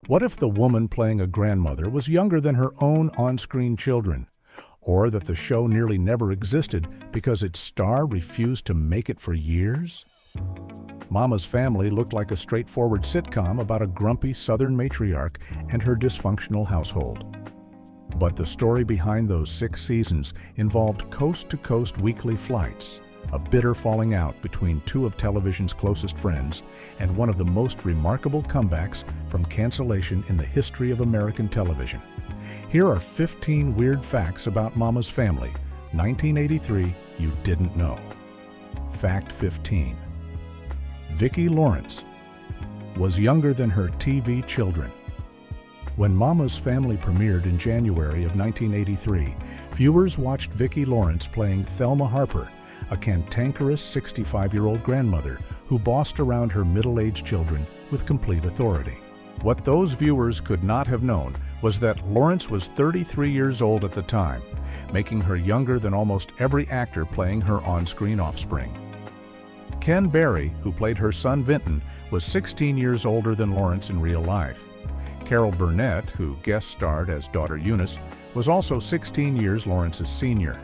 What if the woman playing a grandmother was younger than her own on-screen children? Or that the show nearly never existed because its star refused to make it for years? Mama's Family looked like a straightforward sitcom about a grumpy Southern matriarch and her dysfunctional household. But the story behind those 6 seasons involved coast-to-coast weekly flights, a bitter falling out between 2 of television's closest friends, and one of the most remarkable comebacks from cancellation in the history of American television. Here are 15 weird facts about Mama's Family, 1983, you didn't know. Fact 15. Vicki Lawrence was younger than her TV children. When Mama's Family premiered in January of 1983, viewers watched Vicki Lawrence playing Thelma Harper, a cantankerous 65-year-old grandmother who bossed around her middle-aged children with complete authority. What those viewers could not have known was that Lawrence was 33 years old at the time, making her younger than almost every actor playing her on-screen offspring. Ken Berry, who played her son Vinton, was 16 years older than Lawrence in real life. Carol Burnett, who guest starred as daughter Eunice, was also 16 years Lawrence's senior.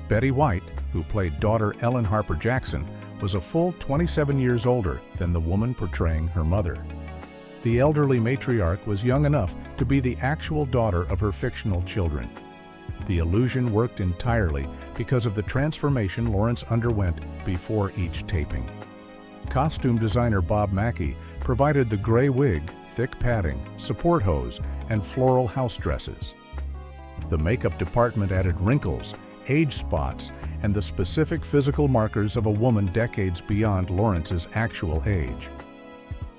Betty White, who played daughter Ellen Harper Jackson, was a full 27 years older than the woman portraying her mother. The elderly matriarch was young enough to be the actual daughter of her fictional children. The illusion worked entirely because of the transformation Lawrence underwent before each taping. Costume designer Bob Mackie provided the gray wig, thick padding, support hose, and floral house dresses. The makeup department added wrinkles, age spots, and the specific physical markers of a woman decades beyond Lawrence's actual age.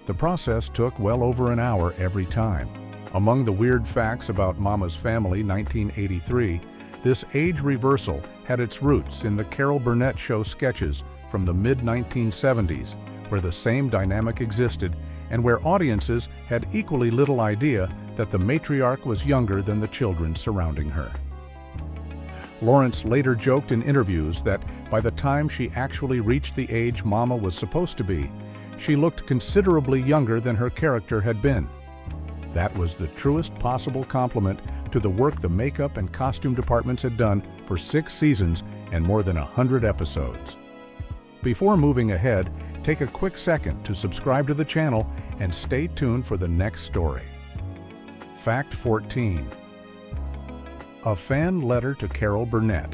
The process took well over an hour every time. Among the weird facts about Mama's Family 1983, this age reversal had its roots in the Carol Burnett Show sketches from the mid-1970s, where the same dynamic existed and where audiences had equally little idea that the matriarch was younger than the children surrounding her. Lawrence later joked in interviews that by the time she actually reached the age Mama was supposed to be, she looked considerably younger than her character had been. That was the truest possible compliment to the work the makeup and costume departments had done for 6 seasons and more than 100 episodes. Before moving ahead, take a quick second to subscribe to the channel and stay tuned for the next story. Fact 14. A fan letter to Carol Burnett.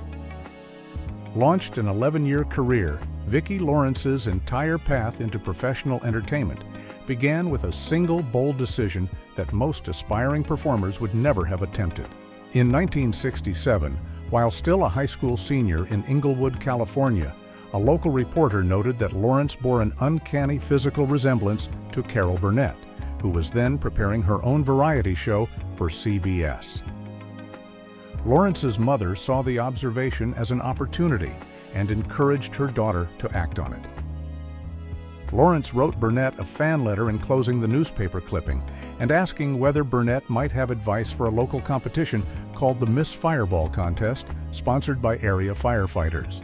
Launched an 11-year career, Vicki Lawrence's entire path into professional entertainment began with a single bold decision that most aspiring performers would never have attempted. In 1967, while still a high school senior in Inglewood, California, a local reporter noted that Lawrence bore an uncanny physical resemblance to Carol Burnett, who was then preparing her own variety show for CBS. Lawrence's mother saw the observation as an opportunity and encouraged her daughter to act on it. Lawrence wrote Burnett a fan letter enclosing the newspaper clipping and asking whether Burnett might have advice for a local competition called the Miss Fireball Contest, sponsored by area firefighters.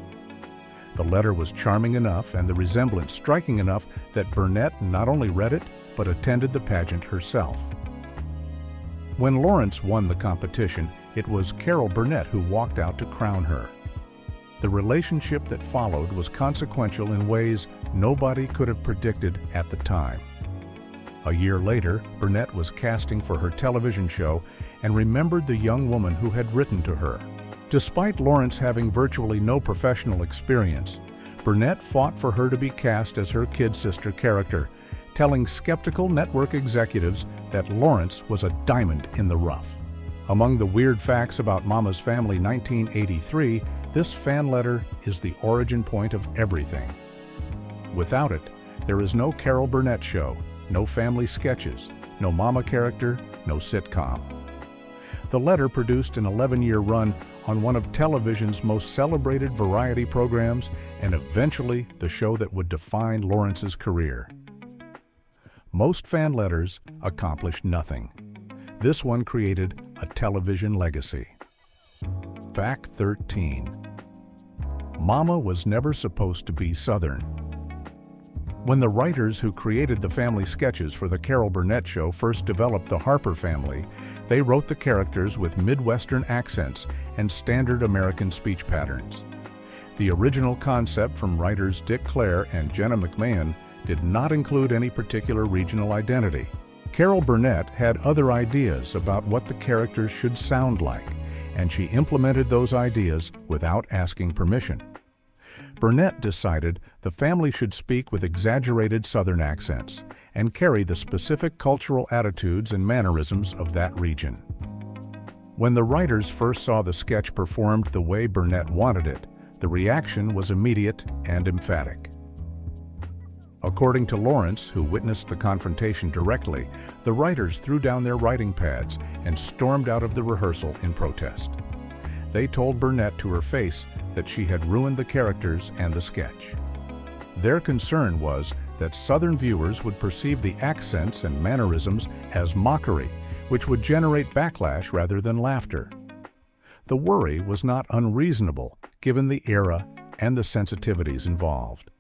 The letter was charming enough and the resemblance striking enough that Burnett not only read it, but attended the pageant herself. When Lawrence won the competition, it was Carol Burnett who walked out to crown her. The relationship that followed was consequential in ways nobody could have predicted at the time. A year later, Burnett was casting for her television show and remembered the young woman who had written to her. Despite Lawrence having virtually no professional experience, Burnett fought for her to be cast as her kid sister character, telling skeptical network executives that Lawrence was a diamond in the rough. Among the weird facts about Mama's Family 1983, this fan letter is the origin point of everything. Without it, there is no Carol Burnett show, no family sketches, no Mama character, no sitcom. The letter produced an 11-year run on one of television's most celebrated variety programs and eventually the show that would define Lawrence's career. Most fan letters accomplish nothing. This one created a television legacy. Fact 13. Mama was never supposed to be Southern. When the writers who created the family sketches for The Carol Burnett Show first developed the Harper family, they wrote the characters with Midwestern accents and standard American speech patterns. The original concept from writers Dick Clare and Jenna McMahon did not include any particular regional identity. Carol Burnett had other ideas about what the characters should sound like, and she implemented those ideas without asking permission. Burnett decided the family should speak with exaggerated Southern accents and carry the specific cultural attitudes and mannerisms of that region. When the writers first saw the sketch performed the way Burnett wanted it, the reaction was immediate and emphatic. According to Lawrence, who witnessed the confrontation directly, the writers threw down their writing pads and stormed out of the rehearsal in protest. They told Burnett to her face that she had ruined the characters and the sketch. Their concern was that Southern viewers would perceive the accents and mannerisms as mockery, which would generate backlash rather than laughter. The worry was not unreasonable, given the era and the sensitivities involved.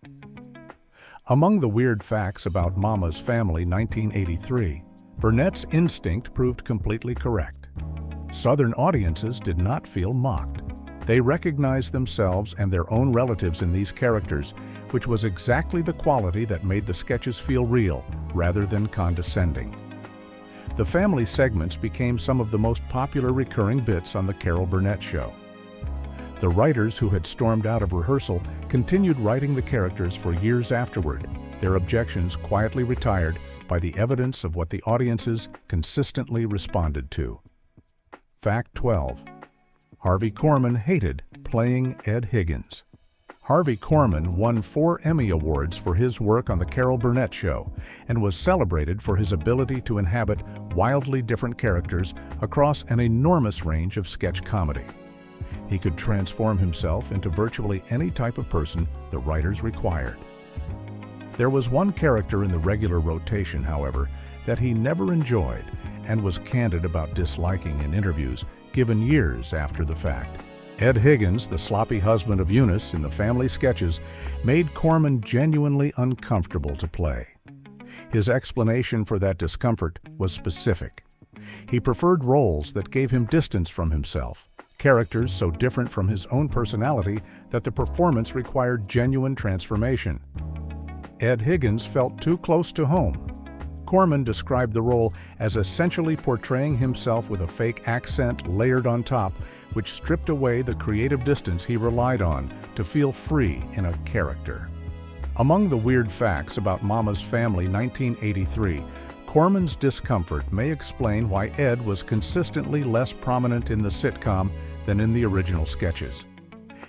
Among the weird facts about Mama's Family 1983, Burnett's instinct proved completely correct. Southern audiences did not feel mocked. They recognized themselves and their own relatives in these characters, which was exactly the quality that made the sketches feel real, rather than condescending. The family segments became some of the most popular recurring bits on The Carol Burnett Show. The writers who had stormed out of rehearsal continued writing the characters for years afterward, their objections quietly retired by the evidence of what the audiences consistently responded to. Fact 12. Harvey Corman hated playing Ed Higgins. Harvey Corman won 4 Emmy Awards for his work on The Carol Burnett Show and was celebrated for his ability to inhabit wildly different characters across an enormous range of sketch comedy. He could transform himself into virtually any type of person the writers required. There was one character in the regular rotation, however, that he never enjoyed and was candid about disliking in interviews given years after the fact. Ed Higgins, the sloppy husband of Eunice in the family sketches, made Corman genuinely uncomfortable to play. His explanation for that discomfort was specific. He preferred roles that gave him distance from himself, characters so different from his own personality that the performance required genuine transformation. Ed Higgins felt too close to home. Corman described the role as essentially portraying himself with a fake accent layered on top, which stripped away the creative distance he relied on to feel free in a character. Among the weird facts about Mama's Family 1983, Corman's discomfort may explain why Ed was consistently less prominent in the sitcom than in the original sketches.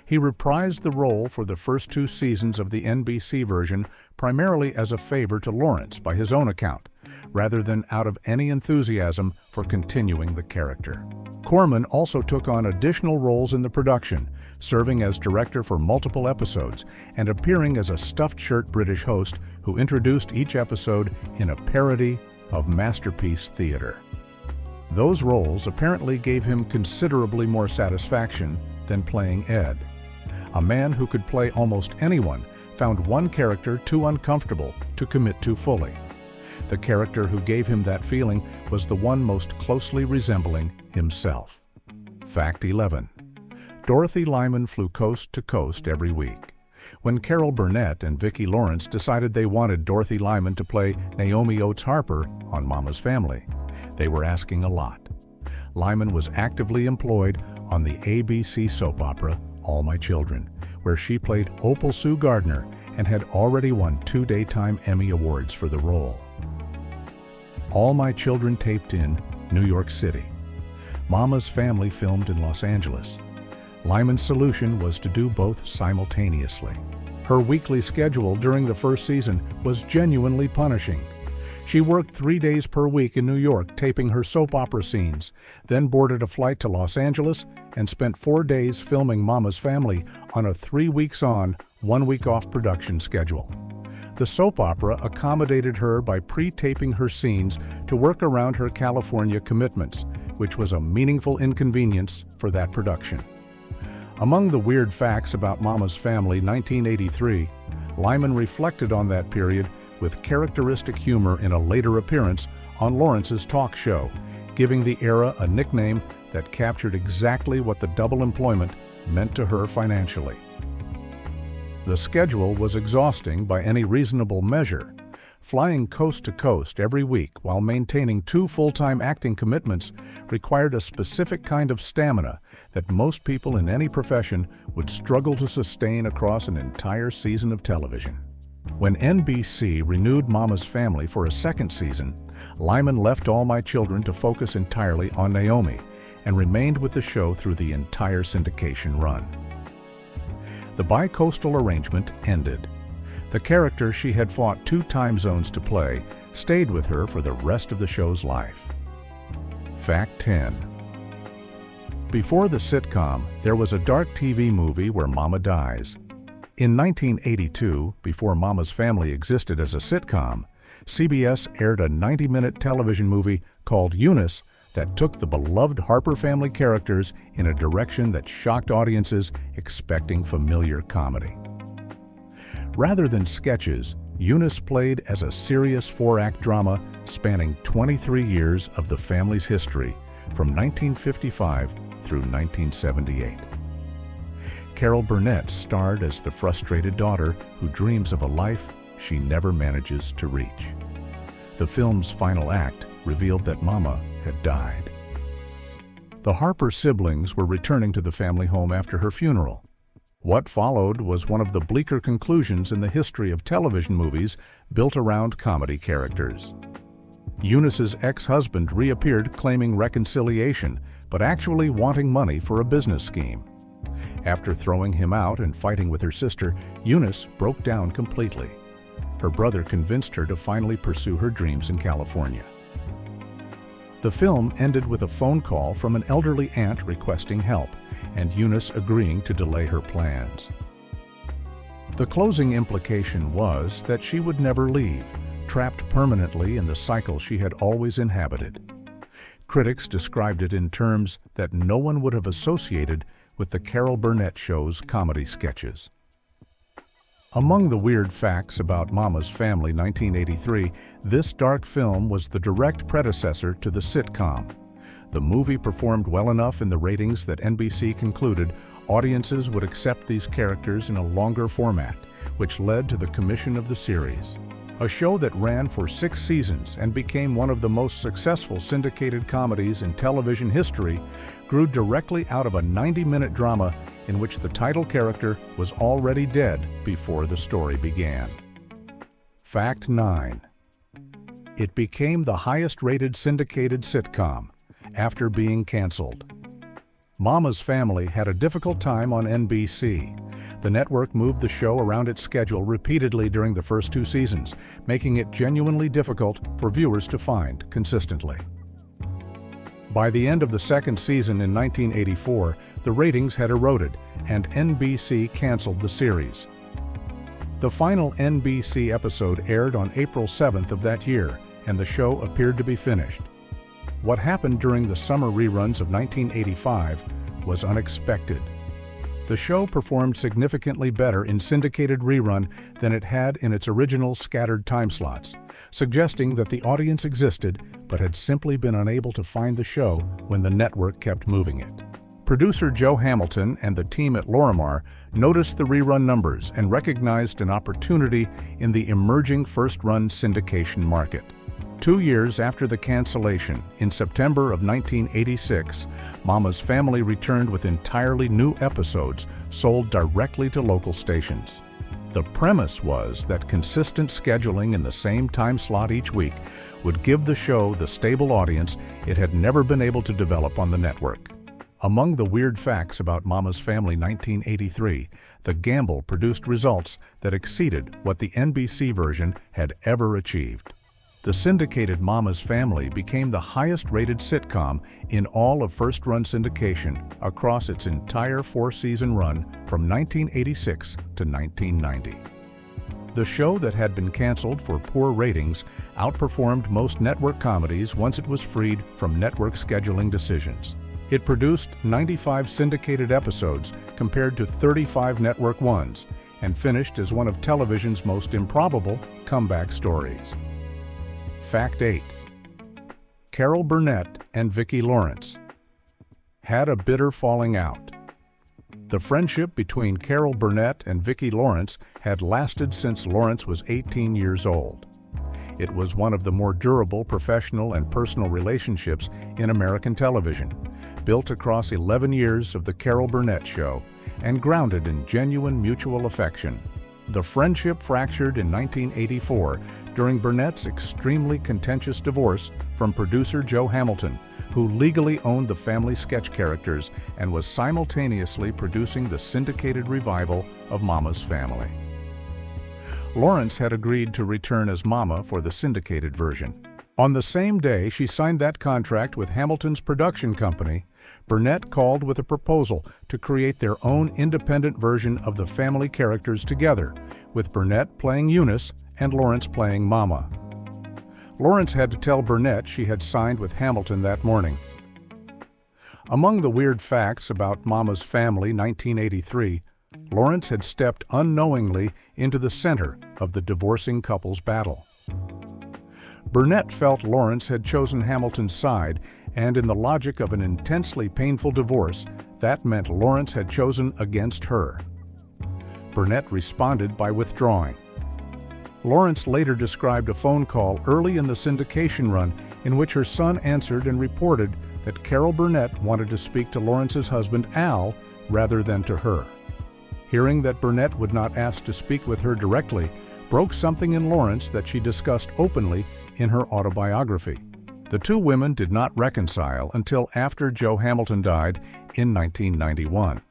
He reprised the role for the first 2 seasons of the NBC version primarily as a favor to Lawrence by his own account, rather than out of any enthusiasm for continuing the character. Corman also took on additional roles in the production, serving as director for multiple episodes and appearing as a stuffed shirt British host who introduced each episode in a parody of masterpiece theater. Those roles apparently gave him considerably more satisfaction than playing Ed. A man who could play almost anyone found one character too uncomfortable to commit to fully. The character who gave him that feeling was the one most closely resembling himself. Fact 11. Dorothy Lyman flew coast to coast every week. When Carol Burnett and Vicki Lawrence decided they wanted Dorothy Lyman to play Naomi Oates Harper on Mama's Family, they were asking a lot. Lyman was actively employed on the ABC soap opera All My Children, where she played Opal Sue Gardner and had already won 2 Daytime Emmy Awards for the role. All My Children taped in New York City. Mama's Family filmed in Los Angeles. Lyman's solution was to do both simultaneously. Her weekly schedule during the first season was genuinely punishing. She worked 3 days per week in New York taping her soap opera scenes, then boarded a flight to Los Angeles and spent 4 days filming Mama's Family on a 3 weeks on, 1 week off production schedule. The soap opera accommodated her by pre-taping her scenes to work around her California commitments, which was a meaningful inconvenience for that production. Among the weird facts about Mama's Family 1983, Lyman reflected on that period with characteristic humor in a later appearance on Lawrence's talk show, giving the era a nickname that captured exactly what the double employment meant to her financially. The schedule was exhausting by any reasonable measure. Flying coast to coast every week while maintaining 2 full-time acting commitments required a specific kind of stamina that most people in any profession would struggle to sustain across an entire season of television. When NBC renewed Mama's Family for a second season, Lyman left All My Children to focus entirely on Naomi and remained with the show through the entire syndication run. The bi-coastal arrangement ended. The character she had fought 2 time zones to play stayed with her for the rest of the show's life. Fact 10. Before the sitcom, there was a dark TV movie where Mama dies. In 1982, before Mama's Family existed as a sitcom, CBS aired a 90-minute television movie called Eunice that took the beloved Harper family characters in a direction that shocked audiences expecting familiar comedy. Rather than sketches, Eunice played as a serious 4-act drama spanning 23 years of the family's history, from 1955 through 1978. Carol Burnett starred as the frustrated daughter who dreams of a life she never manages to reach. The film's final act revealed that Mama had died. The Harper siblings were returning to the family home after her funeral. What followed was one of the bleaker conclusions in the history of television movies built around comedy characters. Eunice's ex-husband reappeared claiming reconciliation, but actually wanting money for a business scheme. After throwing him out and fighting with her sister, Eunice broke down completely. Her brother convinced her to finally pursue her dreams in California. The film ended with a phone call from an elderly aunt requesting help, and Eunice agreeing to delay her plans. The closing implication was that she would never leave, trapped permanently in the cycle she had always inhabited. Critics described it in terms that no one would have associated with the Carol Burnett Show's comedy sketches. Among the weird facts about Mama's Family 1983, this dark film was the direct predecessor to the sitcom. The movie performed well enough in the ratings that NBC concluded audiences would accept these characters in a longer format, which led to the commission of the series. A show that ran for 6 seasons and became one of the most successful syndicated comedies in television history grew directly out of a 90-minute drama in which the title character was already dead before the story began. Fact 9. It became the highest-rated syndicated sitcom after being canceled. Mama's Family had a difficult time on NBC. The network moved the show around its schedule repeatedly during the first 2 seasons, making it genuinely difficult for viewers to find consistently. By the end of the second season in 1984, the ratings had eroded, and NBC canceled the series. The final NBC episode aired on April 7th of that year, and the show appeared to be finished. What happened during the summer reruns of 1985 was unexpected. The show performed significantly better in syndicated rerun than it had in its original scattered time slots, suggesting that the audience existed but had simply been unable to find the show when the network kept moving it. Producer Joe Hamilton and the team at Lorimar noticed the rerun numbers and recognized an opportunity in the emerging first-run syndication market. 2 years after the cancellation, in September of 1986, Mama's Family returned with entirely new episodes sold directly to local stations. The premise was that consistent scheduling in the same time slot each week would give the show the stable audience it had never been able to develop on the network. Among the weird facts about Mama's Family 1983, the gamble produced results that exceeded what the NBC version had ever achieved. The syndicated Mama's Family became the highest-rated sitcom in all of first-run syndication across its entire 4-season run from 1986 to 1990. The show that had been canceled for poor ratings outperformed most network comedies once it was freed from network scheduling decisions. It produced 95 syndicated episodes compared to 35 network ones, and finished as one of television's most improbable comeback stories. Fact 8. Carol Burnett and Vicki Lawrence had a bitter falling out. The friendship between Carol Burnett and Vicki Lawrence had lasted since Lawrence was 18 years old. It was one of the more durable professional and personal relationships in American television, built across 11 years of The Carol Burnett Show and grounded in genuine mutual affection. The friendship fractured in 1984 during Burnett's extremely contentious divorce from producer Joe Hamilton, who legally owned the family sketch characters and was simultaneously producing the syndicated revival of Mama's Family. Lawrence had agreed to return as Mama for the syndicated version. On the same day she signed that contract with Hamilton's production company, Burnett called with a proposal to create their own independent version of the family characters together, with Burnett playing Eunice and Lawrence playing Mama. Lawrence had to tell Burnett she had signed with Hamilton that morning. Among the weird facts about Mama's Family 1983, Lawrence had stepped unknowingly into the center of the divorcing couple's battle. Burnett felt Lawrence had chosen Hamilton's side, and in the logic of an intensely painful divorce, that meant Lawrence had chosen against her. Burnett responded by withdrawing. Lawrence later described a phone call early in the syndication run in which her son answered and reported that Carol Burnett wanted to speak to Lawrence's husband Al rather than to her. Hearing that Burnett would not ask to speak with her directly broke something in Lawrence that she discussed openly in her autobiography. The two women did not reconcile until after Joe Hamilton died in 1991.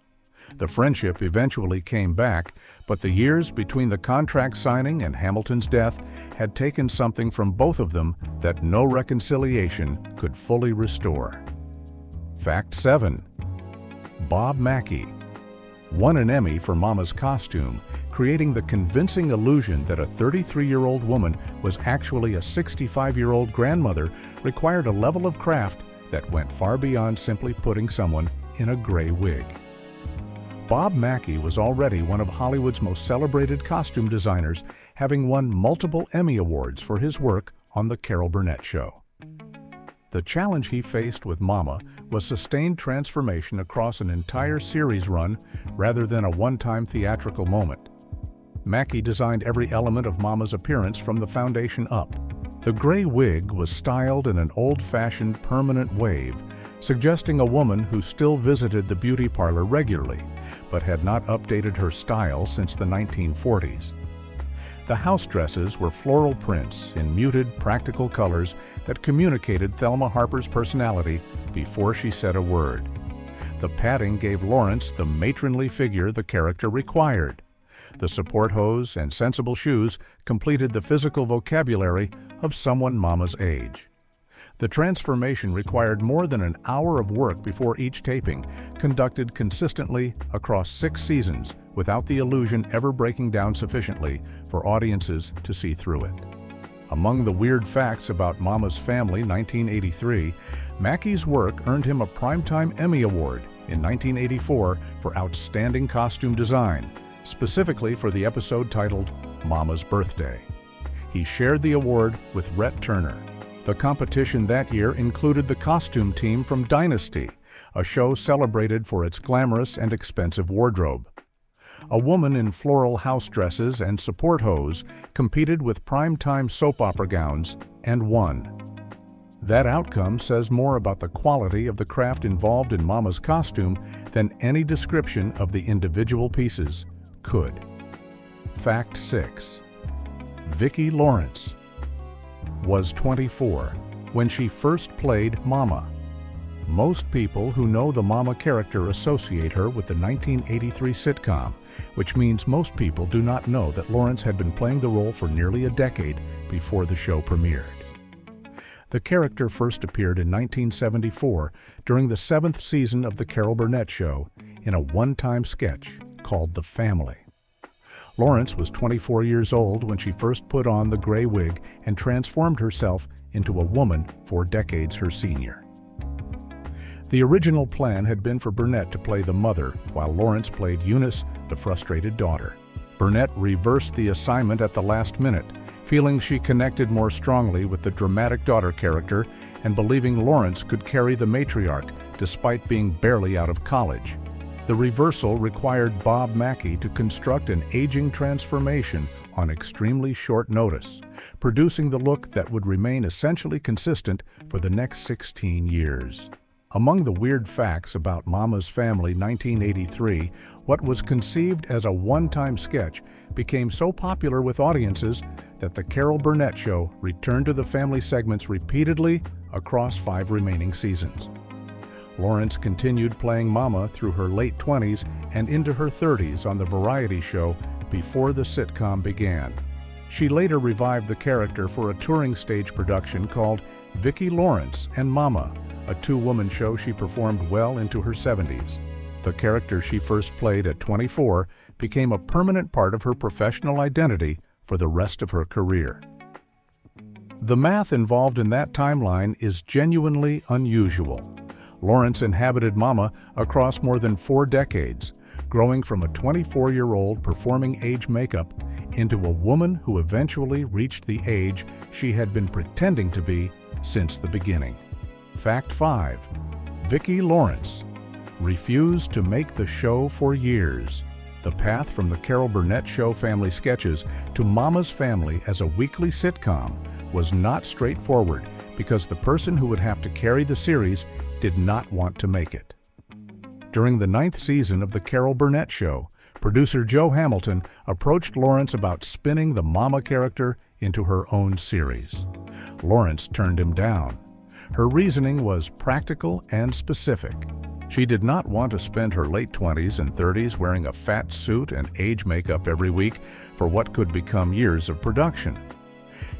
The friendship eventually came back, but the years between the contract signing and Hamilton's death had taken something from both of them that no reconciliation could fully restore. Fact 7. Bob Mackie won an Emmy for Mama's costume, creating the convincing illusion that a 33-year-old woman was actually a 65-year-old grandmother required a level of craft that went far beyond simply putting someone in a gray wig. Bob Mackie was already one of Hollywood's most celebrated costume designers, having won multiple Emmy Awards for his work on The Carol Burnett Show. The challenge he faced with Mama was sustained transformation across an entire series run rather than a one-time theatrical moment. Mackie designed every element of Mama's appearance from the foundation up. The gray wig was styled in an old-fashioned permanent wave, suggesting a woman who still visited the beauty parlor regularly, but had not updated her style since the 1940s. The house dresses were floral prints in muted, practical colors that communicated Thelma Harper's personality before she said a word. The padding gave Lawrence the matronly figure the character required. The support hose and sensible shoes completed the physical vocabulary of someone Mama's age. The transformation required more than an hour of work before each taping, conducted consistently across 6 seasons without the illusion ever breaking down sufficiently for audiences to see through it. Among the weird facts about Mama's Family 1983, Mackie's work earned him a Primetime Emmy Award in 1984 for Outstanding Costume Design, specifically for the episode titled Mama's Birthday. He shared the award with Rhett Turner. The competition that year included the costume team from Dynasty, a show celebrated for its glamorous and expensive wardrobe. A woman in floral house dresses and support hose competed with primetime soap opera gowns and won. That outcome says more about the quality of the craft involved in Mama's costume than any description of the individual pieces could. Fact 6. Vicki Lawrence was 24 when she first played Mama. Most people who know the Mama character associate her with the 1983 sitcom, which means most people do not know that Lawrence had been playing the role for nearly a decade before the show premiered. The character first appeared in 1974 during the 7th season of The Carol Burnett Show in a one-time sketch called The Family. Lawrence was 24 years old when she first put on the gray wig and transformed herself into a woman 4 decades her senior. The original plan had been for Burnett to play the mother while Lawrence played Eunice, the frustrated daughter. Burnett reversed the assignment at the last minute, feeling she connected more strongly with the dramatic daughter character and believing Lawrence could carry the matriarch despite being barely out of college. The reversal required Bob Mackie to construct an aging transformation on extremely short notice, producing the look that would remain essentially consistent for the next 16 years. Among the weird facts about Mama's Family 1983, what was conceived as a one-time sketch became so popular with audiences that the Carol Burnett Show returned to the family segments repeatedly across 5 remaining seasons. Lawrence continued playing Mama through her late 20s and into her 30s on the variety show before the sitcom began. She later revived the character for a touring stage production called Vicki Lawrence and Mama, a 2-woman show she performed well into her 70s. The character she first played at 24 became a permanent part of her professional identity for the rest of her career. The math involved in that timeline is genuinely unusual. Lawrence inhabited Mama across more than 4 decades, growing from a 24-year-old performing age makeup into a woman who eventually reached the age she had been pretending to be since the beginning. Fact 5. Vicki Lawrence refused to make the show for years. The path from the Carol Burnett Show family sketches to Mama's Family as a weekly sitcom was not straightforward because the person who would have to carry the series did not want to make it. During the 9th season of the Carol Burnett Show, producer Joe Hamilton approached Lawrence about spinning the Mama character into her own series. Lawrence turned him down. Her reasoning was practical and specific. She did not want to spend her late 20s and 30s wearing a fat suit and age makeup every week for what could become years of production.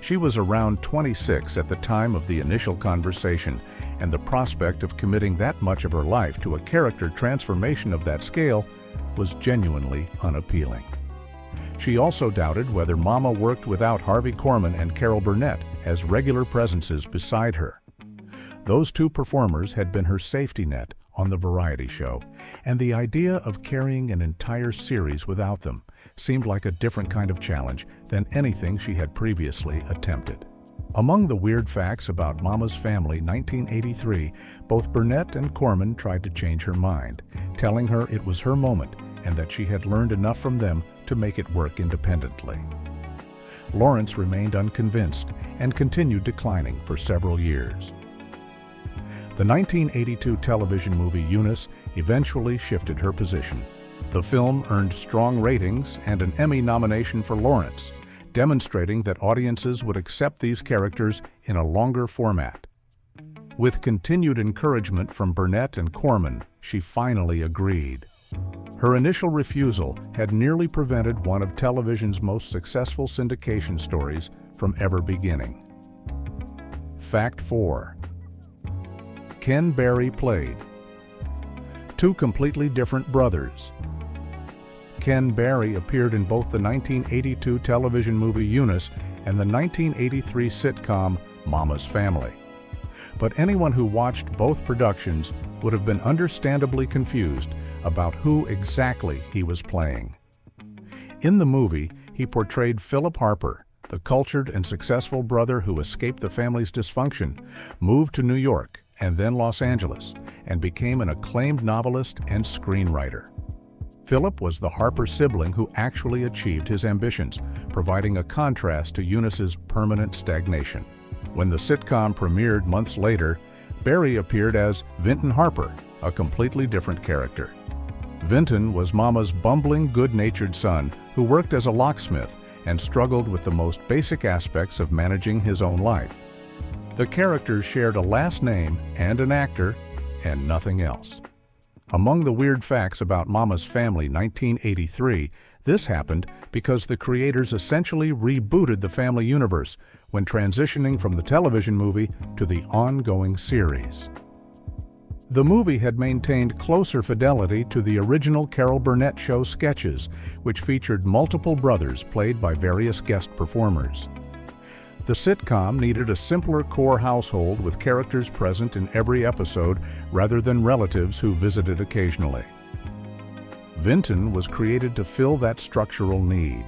She was around 26 at the time of the initial conversation, and the prospect of committing that much of her life to a character transformation of that scale was genuinely unappealing. She also doubted whether Mama worked without Harvey Corman and Carol Burnett as regular presences beside her. Those 2 performers had been her safety net on the variety show, and the idea of carrying an entire series without them seemed like a different kind of challenge than anything she had previously attempted. Among the weird facts about Mama's Family 1983, both Burnett and Corman tried to change her mind, telling her it was her moment and that she had learned enough from them to make it work independently. Lawrence remained unconvinced and continued declining for several years. The 1982 television movie Eunice eventually shifted her position. The film earned strong ratings and an Emmy nomination for Lawrence, demonstrating that audiences would accept these characters in a longer format. With continued encouragement from Burnett and Corman, she finally agreed. Her initial refusal had nearly prevented one of television's most successful syndication stories from ever beginning. Fact 4. Ken Barry played 2 completely different brothers. Ken Barry appeared in both the 1982 television movie Eunice and the 1983 sitcom Mama's Family. But anyone who watched both productions would have been understandably confused about who exactly he was playing. In the movie, he portrayed Philip Harper, the cultured and successful brother who escaped the family's dysfunction, moved to New York and then Los Angeles, and became an acclaimed novelist and screenwriter. Philip was the Harper sibling who actually achieved his ambitions, providing a contrast to Eunice's permanent stagnation. When the sitcom premiered months later, Barry appeared as Vinton Harper, a completely different character. Vinton was Mama's bumbling, good-natured son who worked as a locksmith and struggled with the most basic aspects of managing his own life. The characters shared a last name and an actor, and nothing else. Among the weird facts about Mama's Family 1983, this happened because the creators essentially rebooted the family universe when transitioning from the television movie to the ongoing series. The movie had maintained closer fidelity to the original Carol Burnett Show sketches, which featured multiple brothers played by various guest performers. The sitcom needed a simpler core household with characters present in every episode rather than relatives who visited occasionally. Vinton was created to fill that structural need.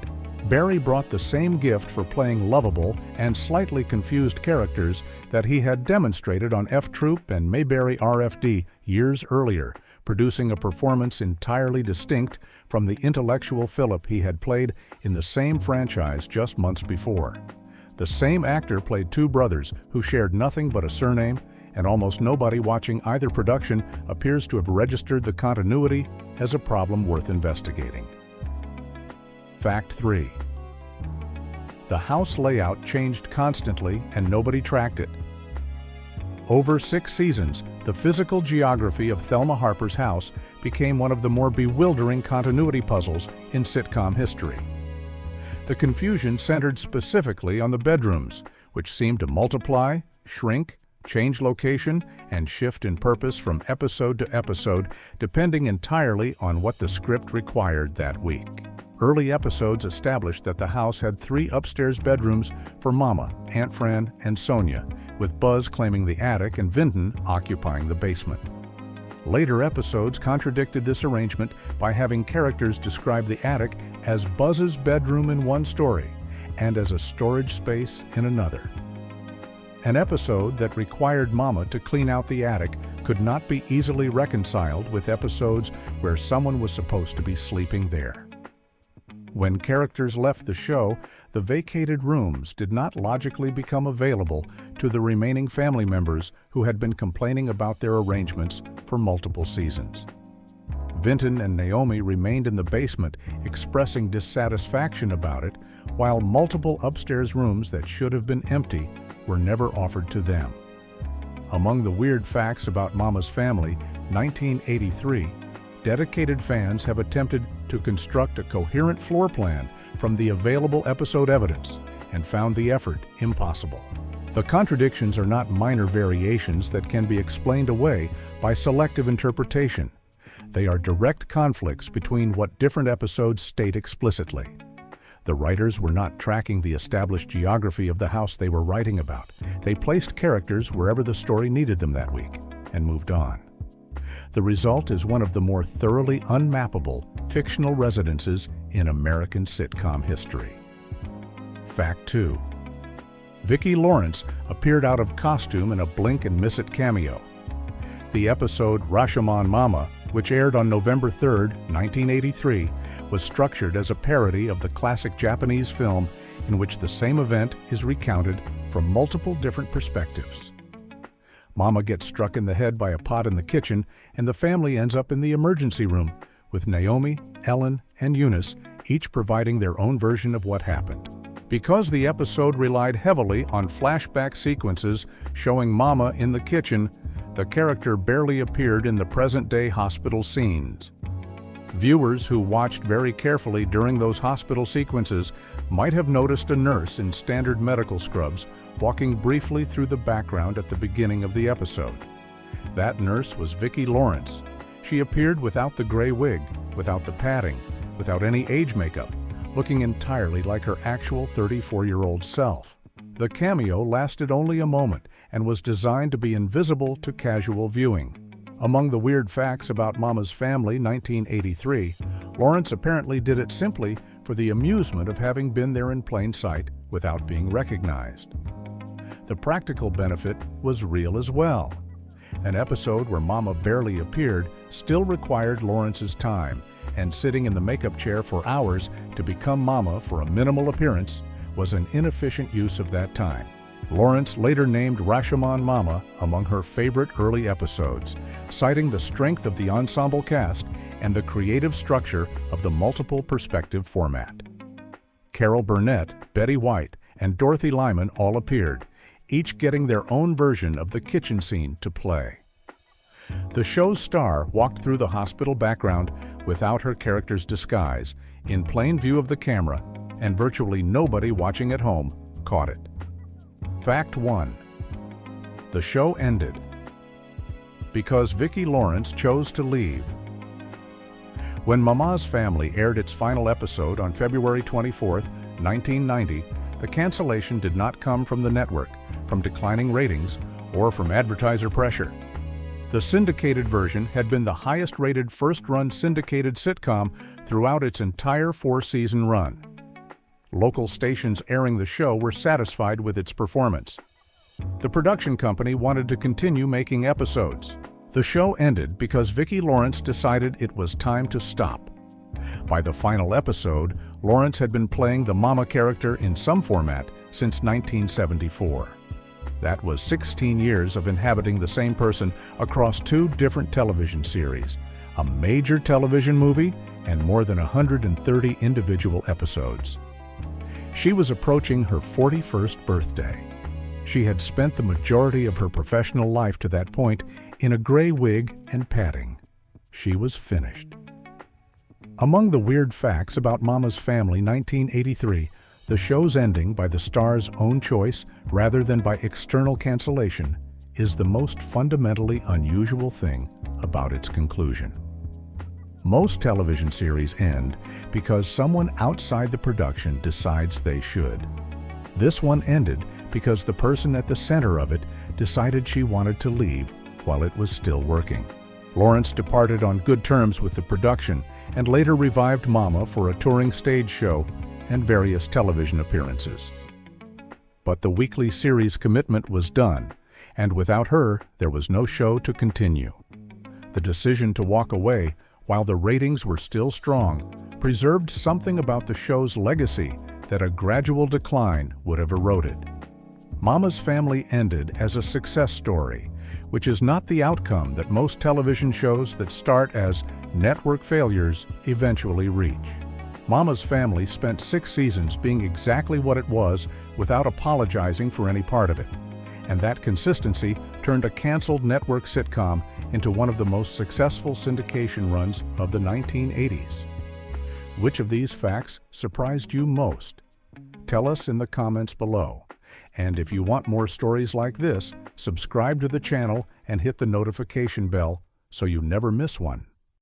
Barry brought the same gift for playing lovable and slightly confused characters that he had demonstrated on F Troop and Mayberry RFD years earlier, producing a performance entirely distinct from the intellectual Philip he had played in the same franchise just months before. The same actor played two brothers who shared nothing but a surname, and almost nobody watching either production appears to have registered the continuity as a problem worth investigating. Fact 3. The house layout changed constantly and nobody tracked it. Over 6 seasons, the physical geography of Thelma Harper's house became one of the more bewildering continuity puzzles in sitcom history. The confusion centered specifically on the bedrooms, which seemed to multiply, shrink, change location, and shift in purpose from episode to episode, depending entirely on what the script required that week. Early episodes established that the house had 3 upstairs bedrooms for Mama, Aunt Fran, and Sonia, with Buzz claiming the attic and Vinton occupying the basement. Later episodes contradicted this arrangement by having characters describe the attic as Buzz's bedroom in one story and as a storage space in another. An episode that required Mama to clean out the attic could not be easily reconciled with episodes where someone was supposed to be sleeping there. When characters left the show, the vacated rooms did not logically become available to the remaining family members who had been complaining about their arrangements for multiple seasons. Vinton and Naomi remained in the basement, expressing dissatisfaction about it, while multiple upstairs rooms that should have been empty were never offered to them. Among the weird facts about Mama's Family, 1983, dedicated fans have attempted to construct a coherent floor plan from the available episode evidence and found the effort impossible. The contradictions are not minor variations that can be explained away by selective interpretation. They are direct conflicts between what different episodes state explicitly. The writers were not tracking the established geography of the house they were writing about. They placed characters wherever the story needed them that week and moved on. The result is one of the more thoroughly unmappable fictional residences in American sitcom history. Fact 2. Vicki Lawrence appeared out of costume in a blink and miss it cameo. The episode Rashomon Mama, which aired on November 3, 1983, was structured as a parody of the classic Japanese film in which the same event is recounted from multiple different perspectives. Mama gets struck in the head by a pot in the kitchen, and the family ends up in the emergency room, with Naomi, Ellen, and Eunice each providing their own version of what happened. Because the episode relied heavily on flashback sequences showing Mama in the kitchen, the character barely appeared in the present-day hospital scenes. Viewers who watched very carefully during those hospital sequences might have noticed a nurse in standard medical scrubs walking briefly through the background at the beginning of the episode. That nurse was Vicki Lawrence. She appeared without the gray wig, without the padding, without any age makeup, looking entirely like her actual 34-year-old self. The cameo lasted only a moment and was designed to be invisible to casual viewing. Among the weird facts about Mama's Family 1983, Lawrence apparently did it simply for the amusement of having been there in plain sight without being recognized. The practical benefit was real as well. An episode where Mama barely appeared still required Lawrence's time, and sitting in the makeup chair for hours to become Mama for a minimal appearance was an inefficient use of that time. Lawrence later named Rashomon Mama among her favorite early episodes, citing the strength of the ensemble cast and the creative structure of the multiple perspective format. Carol Burnett, Betty White, and Dorothy Lyman all appeared, each getting their own version of the kitchen scene to play. The show's star walked through the hospital background without her character's disguise, in plain view of the camera, and virtually nobody watching at home caught it. Fact 1. The show ended because Vicki Lawrence chose to leave. When Mama's Family aired its final episode on February 24, 1990, the cancellation did not come from the network, from declining ratings, or from advertiser pressure. The syndicated version had been the highest-rated first-run syndicated sitcom throughout its entire 4-season run. Local stations airing the show were satisfied with its performance. The production company wanted to continue making episodes. The show ended because Vicki Lawrence decided it was time to stop. By the final episode, Lawrence had been playing the mama character in some format since 1974. That was 16 years of inhabiting the same person across 2 different television series, a major television movie, and more than 130 individual episodes. She was approaching her 41st birthday. She had spent the majority of her professional life to that point in a gray wig and padding. She was finished. Among the weird facts about Mama's Family 1983, the show's ending by the star's own choice rather than by external cancellation is the most fundamentally unusual thing about its conclusion. Most television series end because someone outside the production decides they should. This one ended because the person at the center of it decided she wanted to leave while it was still working. Lawrence departed on good terms with the production and later revived Mama for a touring stage show and various television appearances. But the weekly series commitment was done, and without her, there was no show to continue. The decision to walk away, while the ratings were still strong, preserved something about the show's legacy that a gradual decline would have eroded. Mama's Family ended as a success story, which is not the outcome that most television shows that start as network failures eventually reach. Mama's Family spent 6 seasons being exactly what it was without apologizing for any part of it, and that consistency turned a canceled network sitcom into one of the most successful syndication runs of the 1980s. Which of these facts surprised you most? Tell us in the comments below. And if you want more stories like this, subscribe to the channel and hit the notification bell so you never miss one.